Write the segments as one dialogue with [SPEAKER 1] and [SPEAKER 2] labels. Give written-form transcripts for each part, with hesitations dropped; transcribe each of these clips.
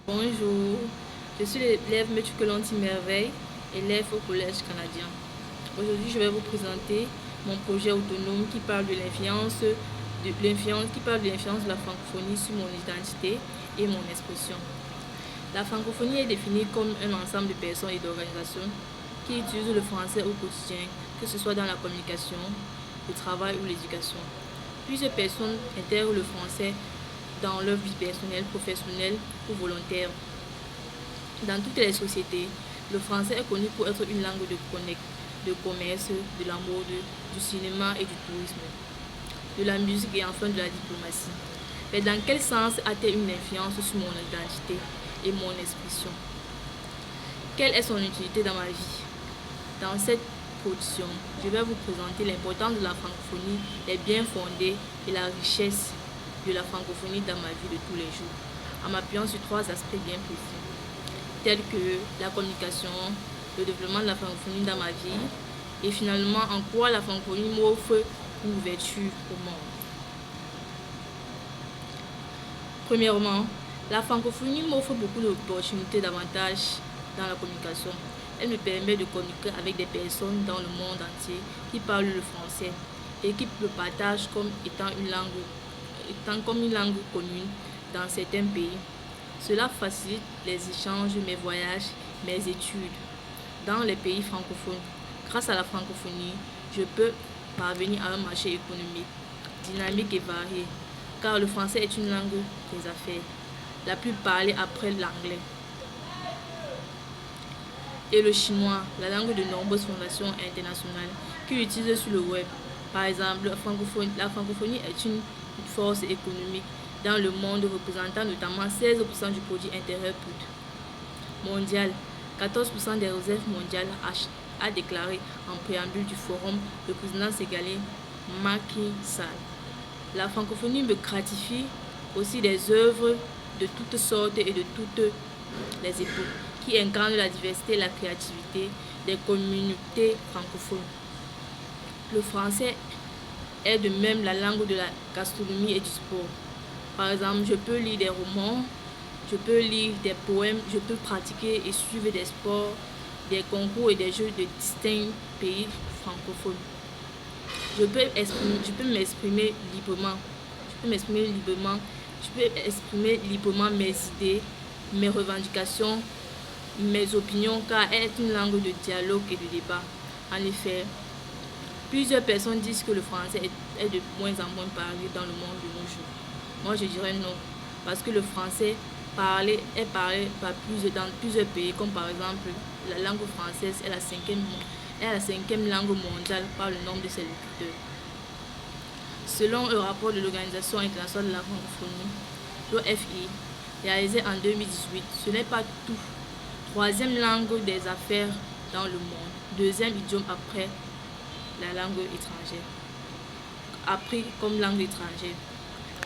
[SPEAKER 1] Bonjour, je suis l'élève Metukelonti Merveille, élève au Collège canadien. Aujourd'hui, je vais vous présenter mon projet autonome qui parle de l'influence de la francophonie sur mon identité et mon expression. La francophonie est définie comme un ensemble de personnes et d'organisations qui utilisent le français au quotidien, que ce soit dans la communication, le travail ou l'éducation. Plusieurs personnes intègrent le français dans leur vie personnelle, professionnelle ou volontaire. Dans toutes les sociétés, le français est connu pour être une langue de commerce, de la mode, du cinéma et du tourisme, de la musique et enfin de la diplomatie. Mais dans quel sens a-t-elle une influence sur mon identité et mon expression? Quelle est son utilité dans ma vie? Dans cette production, je vais vous présenter l'importance de la francophonie, les biens fondés et la richesse de la francophonie dans ma vie de tous les jours, en m'appuyant sur trois aspects bien précis, tels que la communication, le développement de la francophonie dans ma vie, et finalement en quoi la francophonie m'offre une ouverture au monde. Premièrement, la francophonie m'offre beaucoup d'opportunités, d'avantages dans la communication. Elle me permet de communiquer avec des personnes dans le monde entier qui parlent le français et qui le partagent comme étant une langue commune dans certains pays. Cela facilite les échanges, mes voyages, mes études dans les pays francophones. Grâce à la francophonie, je peux parvenir à un marché économique dynamique et varié, car le français est une langue des affaires, la plus parlée après l'anglais et le chinois, la langue de nombreuses fondations internationales qui l'utilisent sur le web. Par exemple, la francophonie est une force économique dans le monde, représentant notamment 16% du produit intérieur brut mondial. 14% des réserves mondiales, a déclaré en préambule du forum le président sénégalais Macky Sall. La francophonie me gratifie aussi des œuvres de toutes sortes et de toutes les époques qui incarnent la diversité et la créativité des communautés francophones. Le français est de même la langue de la gastronomie et du sport. Par exemple, je peux lire des romans, je peux lire des poèmes, je peux pratiquer et suivre des sports, des concours et des jeux de distincts pays francophones. Je peux m'exprimer librement. Je peux exprimer librement mes idées, mes revendications, mes opinions, car elle est une langue de dialogue et de débat. En effet, plusieurs personnes disent que le français est de moins en moins parlé dans le monde de nos jours. Moi, je dirais non, parce que le français est parlé dans plusieurs pays, comme par exemple la langue française est la cinquième langue mondiale par le nombre de ses locuteurs. Selon un rapport de l'Organisation internationale de la francophonie, l'OFI, réalisé en 2018, ce n'est pas tout. Troisième langue des affaires dans le monde, deuxième idiome après la langue étrangère, appris comme langue étrangère.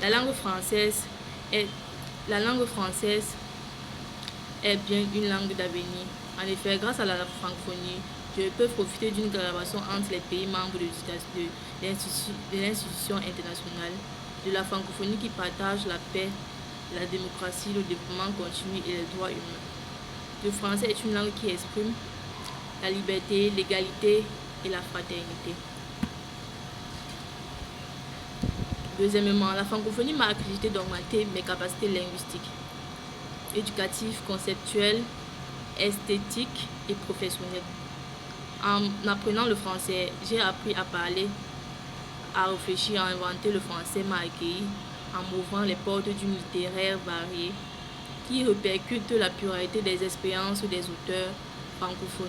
[SPEAKER 1] La langue française est bien une langue d'avenir. En effet, grâce à la francophonie, je peux profiter d'une collaboration entre les pays membres de l'institution internationale, de la francophonie qui partage la paix, la démocratie, le développement continu et les droits humains. Le français est une langue qui exprime la liberté, l'égalité et la fraternité. Deuxièmement, la francophonie m'a accrédité d'augmenter mes capacités linguistiques, éducatives, conceptuelles, esthétiques et professionnelles. En apprenant le français, j'ai appris à parler, à réfléchir, à inventer. Le français m'a accueilli en m'ouvrant les portes d'une littéraire variée qui répercute la pluralité des expériences des auteurs francophones.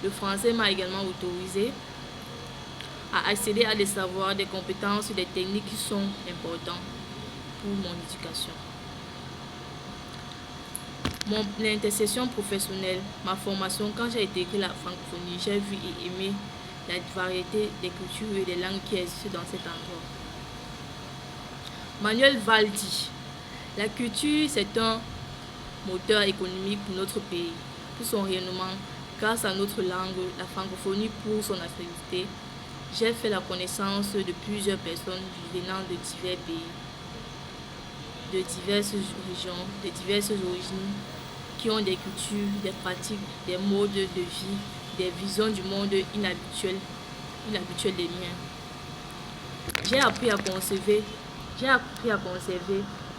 [SPEAKER 1] Le français m'a également autorisé à accéder à des savoirs, des compétences, des techniques qui sont importantes pour mon éducation. Mon intersection professionnelle, ma formation, quand j'ai intégré la francophonie, j'ai vu et aimé la variété des cultures et des langues qui existent dans cet endroit. Manuel Valls dit, la culture, c'est un moteur économique pour notre pays, pour son rayonnement, grâce à notre langue, la francophonie pour son attractivité. J'ai fait la connaissance de plusieurs personnes venant de divers pays. de diverses régions, de diverses origines, qui ont des cultures, des pratiques, des modes de vie, des visions du monde inhabituelles des miens. J'ai appris à conserver,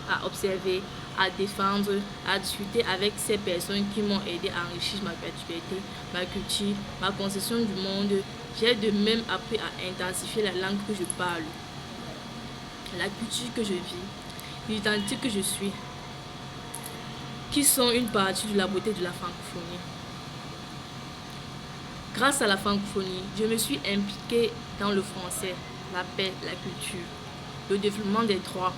[SPEAKER 1] à observer, à défendre, à discuter avec ces personnes qui m'ont aidé à enrichir ma personnalité, ma culture, ma conception du monde. J'ai de même appris à intensifier la langue que je parle, la culture que je vis, l'identité que je suis, qui sont une partie de la beauté de la francophonie. Grâce à la francophonie, je me suis impliquée dans le français, la paix, la culture, le développement des droits,